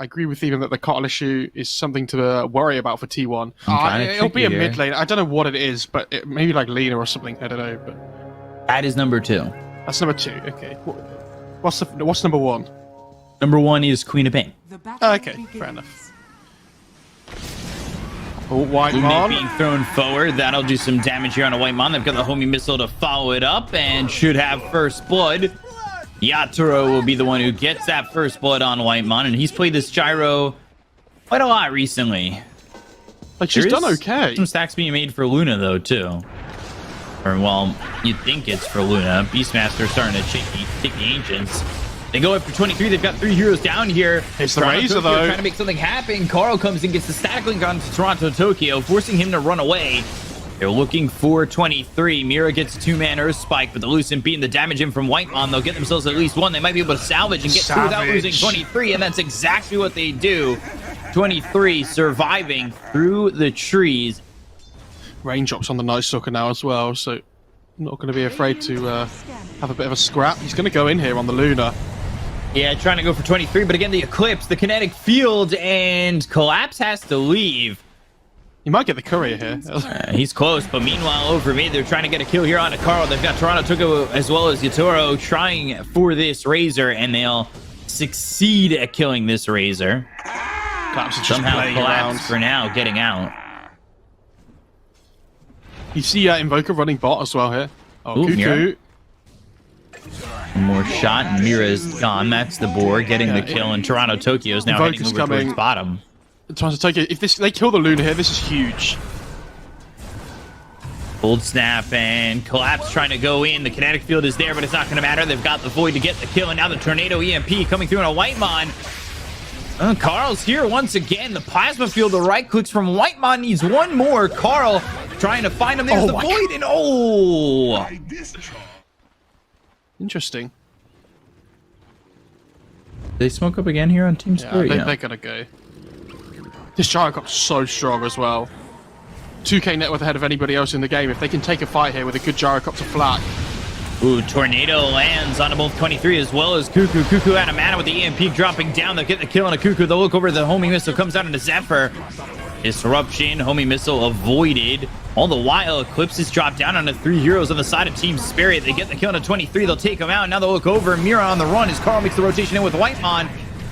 I agree with Ethan that the Kotl issue is something to worry about for T1. It'll be a mid lane. I don't know what it is, but maybe like Lina or something. I don't know. But that is number 2. That's number 2. Okay. What's number 1? Number 1 is Queen of Pain. Okay, fair enough. Oh, Whitemon being thrown forward. That'll do some damage here on a Whitemon. They've got the homie missile to follow it up and should have first blood. Yatoro will be the one who gets that first blood on Whitemon, and he's played this gyro quite a lot recently. Like, she's done okay. Some stacks being made for Luna, though, too. Or, well, you'd think it's for Luna. Beastmaster starting to take the Ancients. They go up for 23. They've got 3 heroes down here. It's the Razor, though. Trying to make something happen. Carl comes and gets the static link onto Toronto Tokyo, forcing him to run away. They're looking for 23. Mira gets a 2-man Earth Spike, but the Lucent beating the damage in from Whitemon. They'll get themselves at least 1. They might be able to salvage and get through without losing 23, and that's exactly what they do. 23 surviving through the trees. Raindrops on the Night Stalker now as well, so not going to be afraid to have a bit of a scrap. He's going to go in here on the Luna. Yeah, trying to go for 23, but again, the Eclipse, the kinetic field, and Collapse has to leave. You might get the courier here. He's close, but meanwhile, over mid, they're trying to get a kill here on Carl. They've got Toronto Tokyo as well as Yatoro trying for this Razor, and they'll succeed at killing this Razor. Somehow Collapse for now getting out. You see Invoker running bot as well here. Oh, Cuckoo. Mira. One more shot, and Mira's gone. That's the boar getting the kill, and Toronto Tokyo is now heading over towards bottom. Toronto Tokyo, if they kill the Luna here, this is huge. Cold Snap and Collapse trying to go in. The kinetic field is there, but it's not going to matter. They've got the Void to get the kill, and now the Tornado EMP coming through on a Whitemon. Carl's here once again. The Plasma Field, the right clicks from Whitemon needs 1 more. Carl trying to find him. There's the Void, and Interesting. They smoke up again here on Team Spirit? Yeah, they're going to go. This Gyrocopter's so strong as well. 2k net worth ahead of anybody else in the game. If they can take a fight here with a good Gyrocopter flat. Ooh, Tornado lands on both 23 as well as Cuckoo. Cuckoo out of mana with the EMP dropping down. They'll get the kill on a Cuckoo. They'll look over. The homing missile comes out into Zephyr. Disruption, homing missile avoided. All the while, Eclipses drop down onto 3 heroes on the side of Team Spirit. They get the kill on a 23. They'll take him out. Now they'll look over. Mira on the run as Carl makes the rotation in with Whitemon.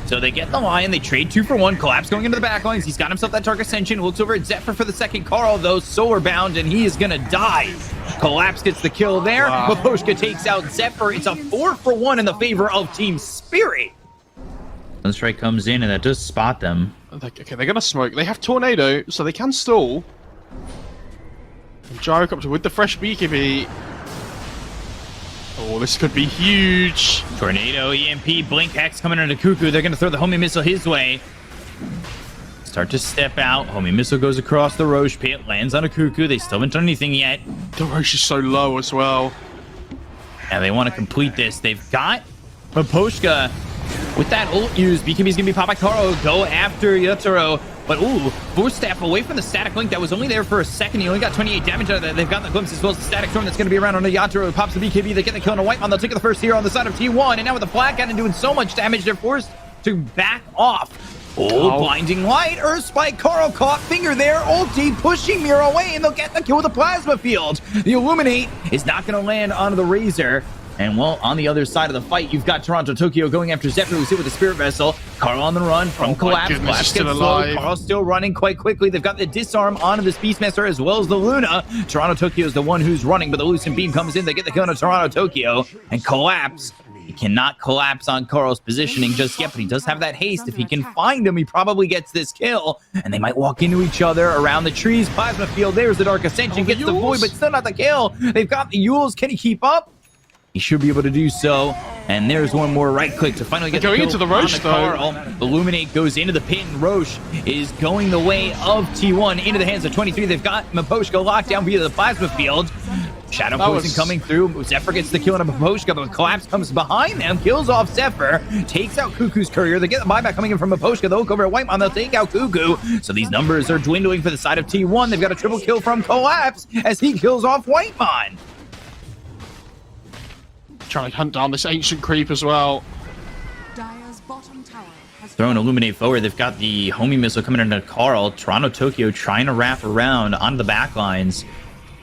So they get the Lion. They trade 2 for 1. Collapse going into the back lines. He's got himself that Dark Ascension. Looks over at Zephyr for the second. Carl, though, solar bound, and he is going to die. Collapse gets the kill there. Wow. Maposhka takes out Zephyr. It's a 4 for 1 in the favor of Team Spirit. Sunstrike comes in, and that does spot them. Okay, they're going to smoke. They have Tornado, so they can stall. And Gyrocopter with the fresh BKB. Oh, this could be huge. Tornado, EMP, Blink Hex coming into Cuckoo. They're going to throw the homing missile his way. Start to step out. Homing missile goes across the Roche pit, lands on a Cuckoo. They still haven't done anything yet. The Roche is so low as well. Yeah, they want to complete this. They've got Maposhka with that ult used. BKB is going to be popped by Carl. Go after Yatoro. But, ooh, Force Staff away from the static link that was only there for a second. He only got 28 damage out of that. They've got the glimpse as well as the static storm that's going to be around on the Yatoro. Pops the BKB. They get the kill on a Whitemon. They'll take the first hero on the side of T1. And now with the Flat Cannon doing so much damage, they're forced to back off. Oh, blinding light. Earth Spike. Carl caught finger there. Ulti pushing Mira away, and they'll get the kill with the Plasma Field. The Illuminate is not going to land onto the Razor. And, well, on the other side of the fight, you've got Toronto Tokyo going after Zephyr, who's hit with the Spirit Vessel. Carl on the run from Collapse. Collapse gets slowed. Carl's still running quite quickly. They've got the disarm onto the Beastmaster as well as the Luna. Toronto Tokyo is the one who's running, but the Lucent Beam comes in. They get the kill on Toronto Tokyo. And Collapse, he cannot collapse on Carl's positioning just yet, but he does have that haste. If he can find him, he probably gets this kill. And they might walk into each other around the trees. Plasma Field, there's the Dark Ascension. Gets the Void, but still not the kill. They've got the Yules. Can he keep up? He should be able to do so. And there's one more right click to finally get going into the Roche, though. Carl. Illuminate goes into the pit, and Roche is going the way of T1 into the hands of 23. They've got Maposhka locked down via the Plasma Field. Shadow Poison coming through. Zephyr gets the kill on a Maposhka, but Collapse comes behind them, kills off Zephyr, takes out Cuckoo's courier. They get the buyback coming in from Maposhka. They'll look over at Whitemon. They'll take out Cuckoo. So these numbers are dwindling for the side of T1. They've got a triple kill from Collapse as he kills off Whitemon. Trying to hunt down this ancient creep as well. Dire's bottom tower has Throwing Illuminate forward. They've got the homing missile coming into Carl. Toronto Tokyo trying to wrap around onto the back lines.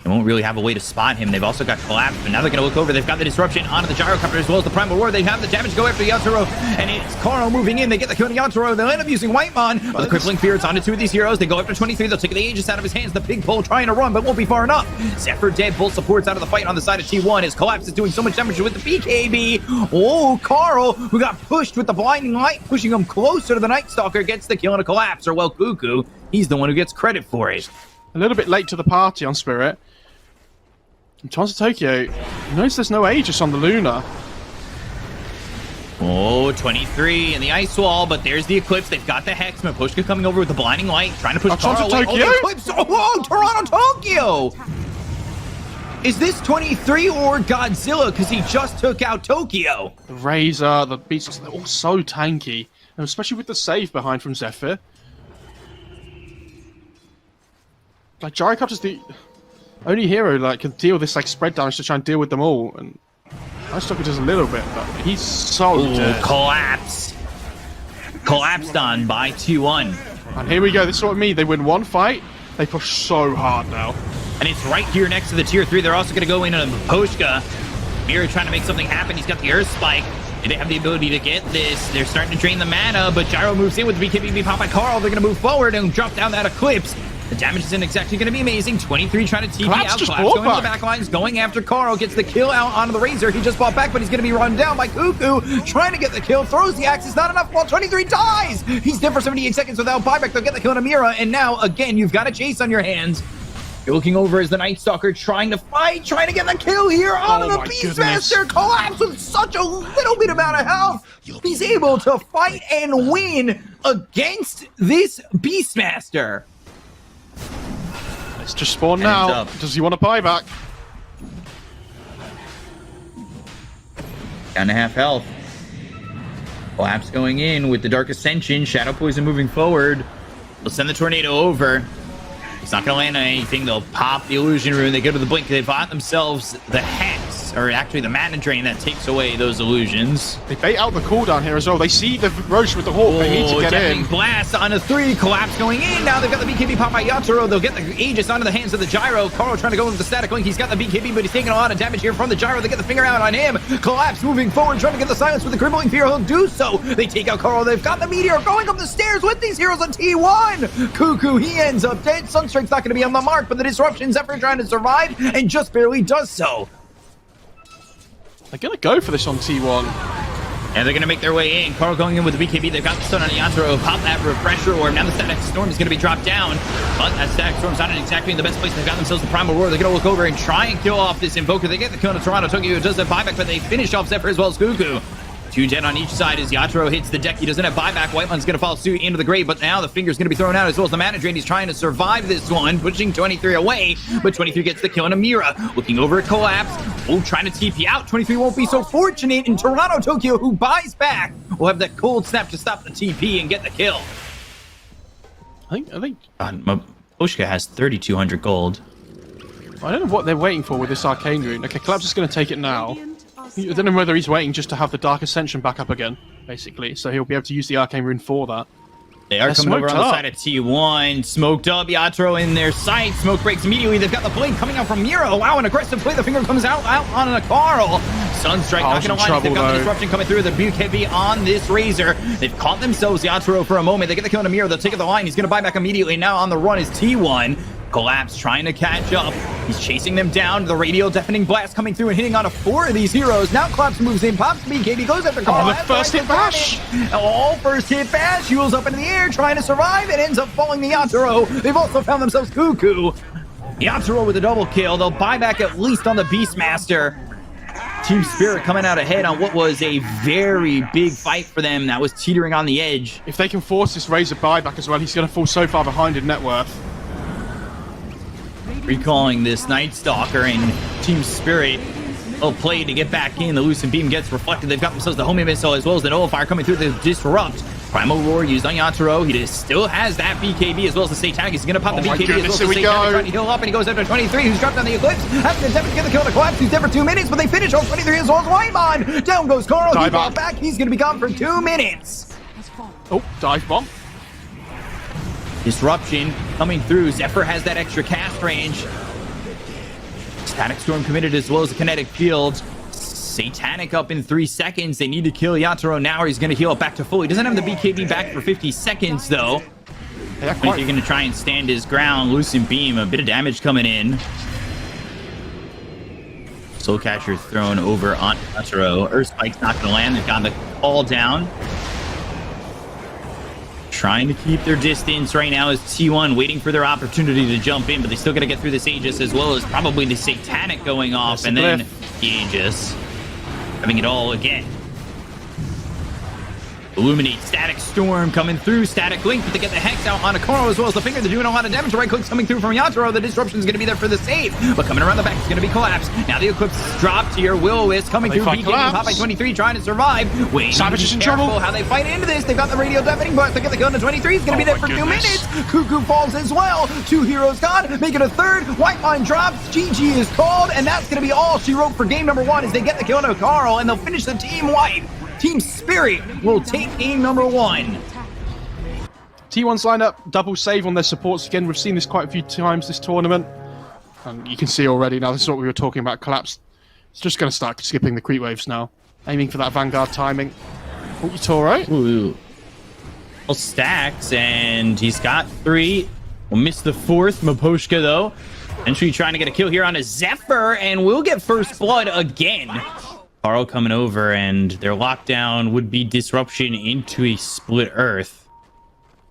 They won't really have a way to spot him. They've also got Collapse, but now they're going to look over. They've got the disruption onto the gyrocopter as well as the Primal War. They have the damage go after Yatoro, and it's Carl moving in. They get the kill on Yatoro. They'll end up using Whitemon, but the crippling fear is onto two of these heroes. They go after 23. They'll take the Aegis out of his hands. The big pole trying to run, but won't be far enough. Zephyr dead. Both supports out of the fight on the side of T1 as Collapse is doing so much damage with the BKB. Oh, Carl, who got pushed with the blinding light, pushing him closer to the Night Stalker, gets the kill on a Collapse, or well, Cuckoo. He's the one who gets credit for it. A little bit late to the party on Spirit. And Toronto Tokyo, notice there's no Aegis on the Luna. Oh, 23 in the ice wall, but there's the Eclipse. They've got the Hexman. Pushka coming over with the blinding light, trying to push Carl away. Tokyo? Oh, the Eclipse. Oh, whoa, Toronto Tokyo! Is this 23 or Godzilla? Because he just took out Tokyo. The Razor, the Beasts, they're all so tanky. And especially with the save behind from Zephyr. Like, Gyrocopter's the only hero that can deal this like spread damage to try and deal with them all. And Night Stalker does a little bit, but he's so dead. Collapse. Collapsed on by T1. And here we go. This is what I mean. They win one fight. They push so hard now. And it's right here next to the tier 3. They're also going to go in on Pushka. Mira trying to make something happen. He's got the Earth Spike. They have the ability to get this. They're starting to drain the mana, but Gyro moves in with the BKB pop by Carl. They're going to move forward and drop down that Eclipse. The damage isn't exactly going to be amazing. 23 trying to TP out. Collapse going to the back lines, going after Carl. Gets the kill out onto the Razor. He just fought back, but he's going to be run down by Cuckoo. Trying to get the kill. Throws the axe. It's not enough. While 23 dies. He's dead for 78 seconds without buyback. They'll get the kill on Amira. And now, again, you've got a chase on your hands. You're looking over as the Night Stalker trying to fight, trying to get the kill here onto the Beastmaster. Collapse with such a little bit amount of health. He's able to fight and win against this Beastmaster. It's just spawn now. Does he want a buyback? 10.5 health. Collapse going in with the Dark Ascension. Shadow Poison moving forward. They'll send the Tornado over. It's not going to land on anything. They'll pop the Illusion Rune. They go to the Blink. They bought themselves the Hex, or actually the Mana Drain that takes away those illusions. They bait out the cooldown here as well. They see the Roche with the Hawk. They need to get in. Blast on a 3. Collapse going in. Now they've got the BKB pop by Yatoro. They'll get the Aegis onto the hands of the Gyro. Carl trying to go into the Static Link. He's got the BKB, but he's taking a lot of damage here from the Gyro. They get the finger out on him. Collapse moving forward, trying to get the silence with the Crippling Fear. He'll do so. They take out Carl. They've got the Meteor going up the stairs with these heroes on T1. Cuckoo, he ends up dead. Sunstrike's not going to be on the mark, but the disruption, Zephyr trying to survive and just barely does so. They're going to go for this on T1. And they're going to make their way in. Carl going in with the BKB. They've got the stun on Yatoro. Pop that refresher orb. Now the Static Storm is going to be dropped down. But that Static Storm's not exactly in the best place. They've got themselves the Primal Roar. They're going to look over and try and kill off this Invoker. They get the kill on Toronto Tokyo. It does have buyback, but they finish off Zephyr as well as Cuckoo. 2 dead on each side as Yatoro hits the deck. He doesn't have buyback. Whiteman's going to follow suit into the grave, but now the finger's going to be thrown out as well as the Mana Drain. He's trying to survive this one, pushing 23 away, but 23 gets the kill on Amira. Looking over at Collapse. Oh, trying to TP out. 23 won't be so fortunate, and Toronto Tokyo, who buys back, will have that cold snap to stop the TP and get the kill. I think Oshka has 3,200 gold. I don't know what they're waiting for with this Arcane Rune. Okay, Collapse is going to take it now. I don't know whether he's waiting just to have the Dark Ascension back up again, basically, so he'll be able to use the Arcane Rune for that. They are coming over on the side of T1. Smoked up, Yatoro in their sight. Smoke breaks immediately. They've got the blade coming out from Mira. Wow, an aggressive play. The finger comes out on a Carl. Sunstrike not going to line. They've got the disruption coming through. The BKB on this Razor. They've caught themselves Yatoro for a moment. They get the kill on Mira. They'll take it the line. He's going to buy back immediately. Now on the run is T1. Collapse trying to catch up. He's chasing them down. The radio deafening blast coming through and hitting on 4 of these heroes. Now Collapse moves in, pops BKB, goes after Carl. Oh, the first hit bash! First hit bash. Yules up into the air, trying to survive, and ends up falling the Yatoro. They've also found themselves Cuckoo. Yatoro with a double kill. They'll buy back at least on the Beastmaster. Team Spirit coming out ahead on what was a very big fight for them that was teetering on the edge. If they can force this Razor buyback as well, he's going to fall so far behind in net worth. Recalling this Night Stalker and Team Spirit will play to get back in. The Lucent Beam gets reflected. They've got themselves the homing missile as well as the Nullifier coming through the disrupt. Primal Roar used on Yatoro. He still has that BKB as well as the Satanic. He's going to pop the my BKB goodness, as well as the here we Satanic, go. trying to heal up, and he goes after 23, who's dropped on the Eclipse. Has an attempt to get the kill to Collapse. He's dead for 2 minutes, but they finish on 23 as well as Whitemon. Down goes Carl. He Dive brought up. back. He's going to be gone for 2 minutes. has fallen. Oh, dive bomb. Disruption coming through. Zephyr has that extra cast range. Static Storm committed as well as the Kinetic Field. Satanic up in 3 seconds. They need to kill Yatoro now or he's going to heal it back to full. He doesn't have the BKB back for 50 seconds though. Yeah, I think you're going to try and stand his ground. Lucent Beam, a bit of damage coming in. Soul Catcher thrown over on Yatoro. Earth Spike's not going to land. They've got the call down. Trying to keep their distance right now is T1 waiting for their opportunity to jump in, but they still got to get through this Aegis as well as probably the Satanic going off, That's and a then glyph. the Aegis having it all again. Illuminate, Static Storm coming through, Static Link, but they get the Hex out on Akoro as well as the Finger. They're doing a lot of damage. Right clicks coming through from Yatoro. The disruption is going to be there for the save, but coming around the back is going to be Collapse. Now the Eclipse dropped here. Will-O-Wisp coming They through. fight BKB Collapse. pop by 23, trying to survive. Wait, Savage is in careful trouble. how they fight into this. They've got the radio deafening, but they get the kill to 23. He's going to be there my for 2 goodness. minutes. Cuckoo falls as well. 2 heroes gone. Make it a third. Whitemon drops. GG is called, and that's going to be all she wrote for game number 1 as they get the kill to Carl, and they'll finish the team white. Team Spirit will take game number 1. T1's lineup, double save on their supports again. We've seen this quite a few times this tournament. And you can see already now, this is what we were talking about, Collapse. It's just going to start skipping the creep waves now. Aiming for that Vanguard timing. Oh, Toro. Ooh. Well, stacks, and he's got 3. We'll miss the 4th. Maposhka, though. Entry trying to get a kill here on a Zephyr, and we'll get first blood again. Carl coming over, and their lockdown would be disruption into a split earth.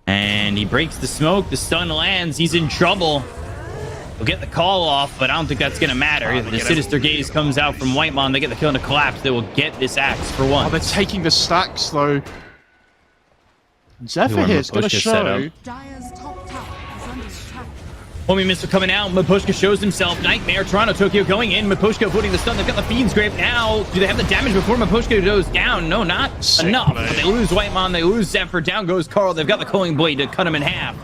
And he breaks the smoke. The stun lands. He's in trouble. We'll get the call off, but I don't think that's going to matter. The Sinister Gaze comes out from Whitemon. They get the kill into Collapse. They will get this axe for 1. Oh, they're taking the stacks, though. Zephyr here is going to Maposhka set show. up. Dire's top tower is under attack. Homie Mr. coming out. Maposhka shows himself. Nightmare. Toronto, Tokyo going in. Maposhka putting the stun. They've got the Fiend's Grip now. Do they have the damage before Maposhka goes down? No, not Sick enough. play. But they lose Whitemon. They lose Zephyr. Down goes Carl. They've got the Culling Blade to cut him in half.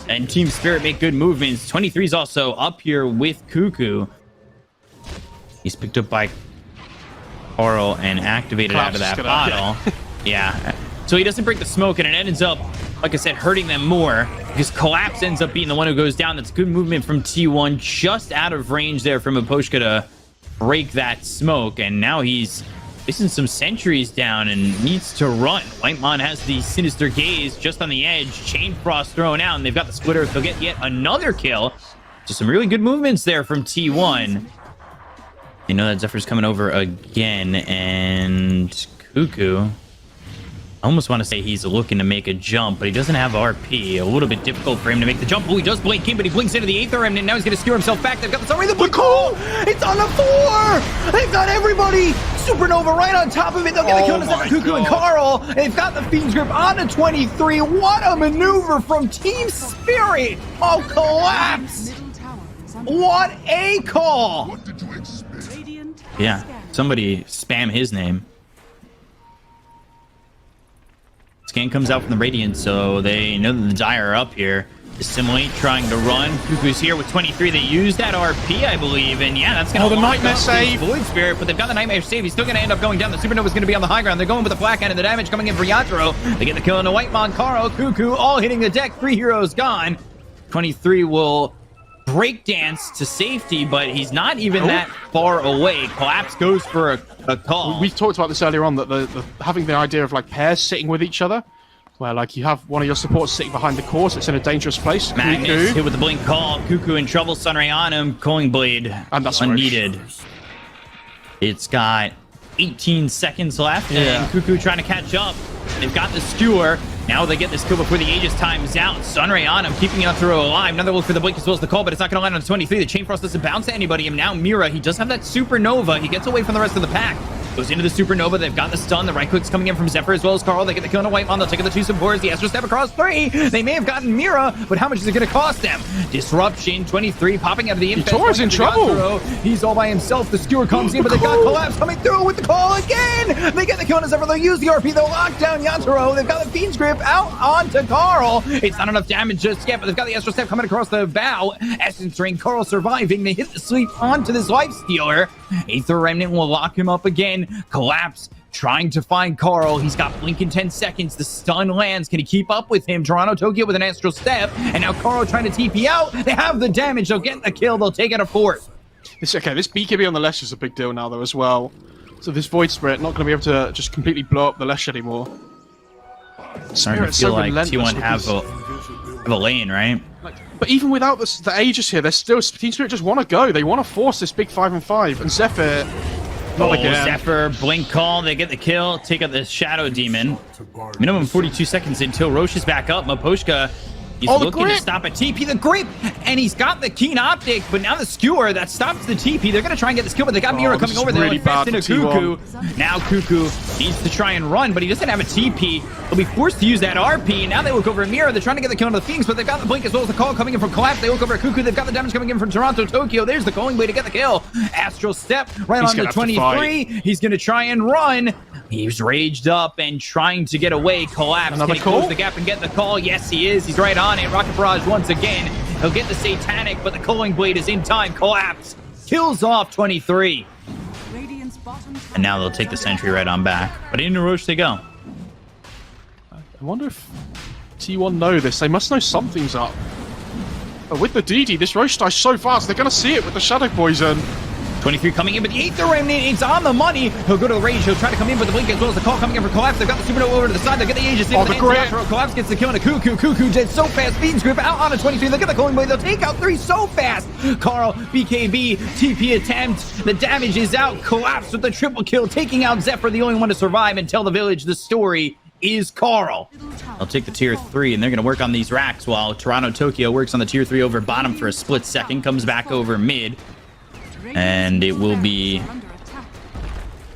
And Team Spirit make good movements. 23's also up here with Cuckoo. He's picked up by Carl and activated out of that Collapse is bottle. Yeah. So he doesn't break the smoke, and it ends up, like I said, hurting them more because Collapse ends up being the one who goes down. That's good movement from T1, just out of range there from Maposhka to break that smoke. And now he's facing some sentries down and needs to run. Whitemon has the Sinister Gaze just on the edge. Chain Frost thrown out, and they've got the Splitter. They'll get yet another kill. Just some really good movements there from T1. You know that Zephyr's coming over again, and Cuckoo, I almost want to say he's looking to make a jump, but he doesn't have RP. A little bit difficult for him to make the jump. Oh, he does blink in, but he blinks into the Aether, and now he's going to skewer himself back. They've got the summary. The blink. Oh, it's on the 4. They've got everybody. Supernova right on top of it. They'll get the kill to Zephyr, Cuckoo, and Carl. And they've got the Fiend's Grip on the 23. What a maneuver from Team Spirit. Oh, Collapse. Middle tower is under What a call. Radiant. Yeah, scan. somebody spam his name. Scan comes out from the Radiant, so they know that the Dire are up here. Assimilate trying to run. Cuckoo's here with 23. They used that RP, I believe, and yeah, that's going to the Nightmare save. Void Spirit, but they've got the Nightmare save. He's still going to end up going down. The Supernova's going to be on the high ground. They're going with the Black Hand, and the damage coming in for Yatoro. They get the kill on the Whitemon, Carl, Cuckoo, all hitting the deck. 3 heroes gone. 23 will breakdance to safety, but he's not even that far away. Collapse goes for a call. We talked about this earlier on, that the having the idea of like pairs sitting with each other, where like you have one of your supports sitting behind the course, it's in a dangerous place. Magnus Cuckoo. hit with the blink call. Cuckoo in trouble. Sunray on him. Culling Blade And that's unneeded. It's got 18 seconds left, Yeah. and Cuckoo trying to catch up. They've got the skewer. Now they get this kill before the Aegis times out. Sunray on him, keeping Yatoro alive. Another look for the blink as well as the call, but it's not going to land on 23. The Chain Frost doesn't bounce to anybody. And now Mira, he does have that Supernova. He gets away from the rest of the pack. Goes into the supernova. They've got the stun. The right click's coming in from Zephyr as well as Carl. They get the kill on a white on. They'll take the two supports. The Astro Step across 3. They may have gotten Mira, but how much is it going to cost them? Disruption 23 popping out of the infest. Toro's in trouble. He's all by himself. The skewer comes in, but they got Collapse coming through with the call again. They get the kill on Zephyr. They'll use the RP. They'll lock down Yatoro. They've got the Fiend's Grip out onto Carl. It's not enough damage just yet, but they've got the Astro Step coming across the bow. Essence Ring. Carl surviving. They hit the sleep onto this Life Stealer. Aether Remnant will lock him up again. Collapse trying to find Carl. He's got blink in 10 seconds. The stun lands. Can he keep up with him? Toronto Tokyo with an Astral Step. And now Carl trying to TP out. They have the damage. They'll get the kill. They'll take it a fourth. This BKB on the Lesh is a big deal now, though, as well. So this Void Spirit not going to be able to just completely blow up the Lesh anymore. Starting to feel like T1 have a lane, right? But even without the Aegis here, they're still Team Spirit just want to go. They want to force this big 5-on-5, and Zephyr. Not again. Zephyr, blink call, they get the kill, take out the Shadow Demon. Minimum 42 seconds until Roche is back up. Maposhka, he's looking to stop a TP, the grip, and he's got the keen optic, but now the skewer that stops the TP. They're gonna try and get this kill, but they got Mira coming over there. Really bad into Cuckoo. Now Cuckoo needs to try and run, but he doesn't have a TP. He'll be forced to use that RP, and now they look over at Mira. They're trying to get the kill on the Phoenix, but they've got the blink as well as the call coming in from Collapse. They look over at Cuckoo. They've got the damage coming in from Toronto Tokyo. There's the calling way to get the kill. Astral Step right on the 23. He's gonna try and run. He's raged up and trying to get away. Collapse. Can he close the gap and get the call? Yes, he is. He's right on it. Rocket Barrage once again. He'll get the Satanic, but the Culling Blade is in time. Collapse. Kills off 23. And now they'll take the sentry right on back. But into Roche they go. I wonder if T1 know this. They must know something's up. But with the DD, this Roche dies so fast, they're going to see it with the Shadow Poison. 23 coming in, but the Aether Remnant, it's on the money. He'll go to the range. He'll try to come in, but the blink as well as the call coming in for Collapse. They've got the Supernova over to the side. They get the Aegis in. The grip. Collapse gets the kill on a Cuckoo. Cuckoo dead so fast. Fiend's Grip out on a 23. They get the Calling Blade. They'll take out 3 so fast. Carl, BKB, TP attempt. The damage is out. Collapse with the triple kill, taking out Zephyr, the only one to survive and tell the village the story is Carl. They'll take the tier 3, and they're going to work on these racks while Toronto Tokyo works on the tier 3 over bottom for a split second, comes back over mid. And it will be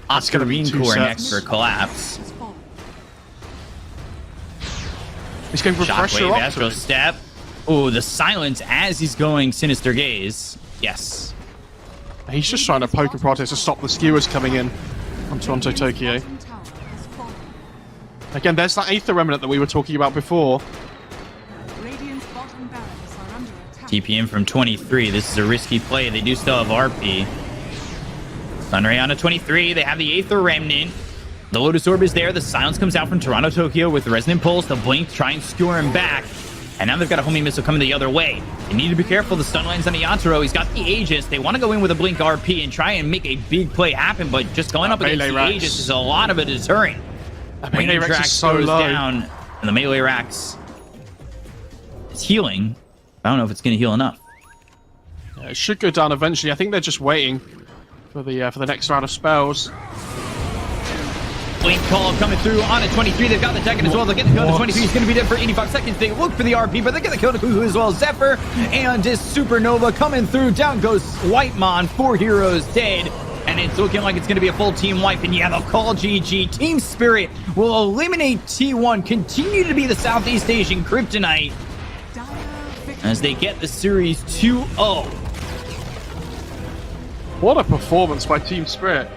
Oscar Core next for Collapse. He's going for pressure Shockwave, up. Astro Step. Oh, the silence as he's going Sinister Gaze. Yes. He's just trying to poke and protest to stop the skewers coming in on Toronto Tokyo. Again, there's that Aether Remnant that we were talking about before. TP in from 23. This is a risky play. They do still have RP. Sunray on a 23. They have the Aether Remnant. The Lotus Orb is there. The silence comes out from Toronto Tokyo with the Resonant Pulse. The blink, try and skewer him back. And now they've got a homing missile coming the other way. They need to be careful. The stun lands on the Yatoro. He's got the Aegis. They want to go in with a blink RP and try and make a big play happen, but just going up against the Aegis is a lot of a deterrent. The melee Rex is so low. Down, and the melee Rex is healing. I don't know if it's going to heal enough. Yeah, it should go down eventually. I think they're just waiting for the next round of spells. Blink call coming through on a 23. They've got the Tekken as well. They'll get the kill on the 23. He's going to be dead for 85 seconds. They look for the RP, but they get the kill to Kuhu as well. Zephyr and his Supernova coming through. Down goes Whitemon. 4 heroes dead. And it's looking like it's going to be a full team wipe. And yeah, they'll call GG. Team Spirit will eliminate T1. Continue to be the Southeast Asian Kryptonite as they get the series 2-0. What a performance by Team Spirit.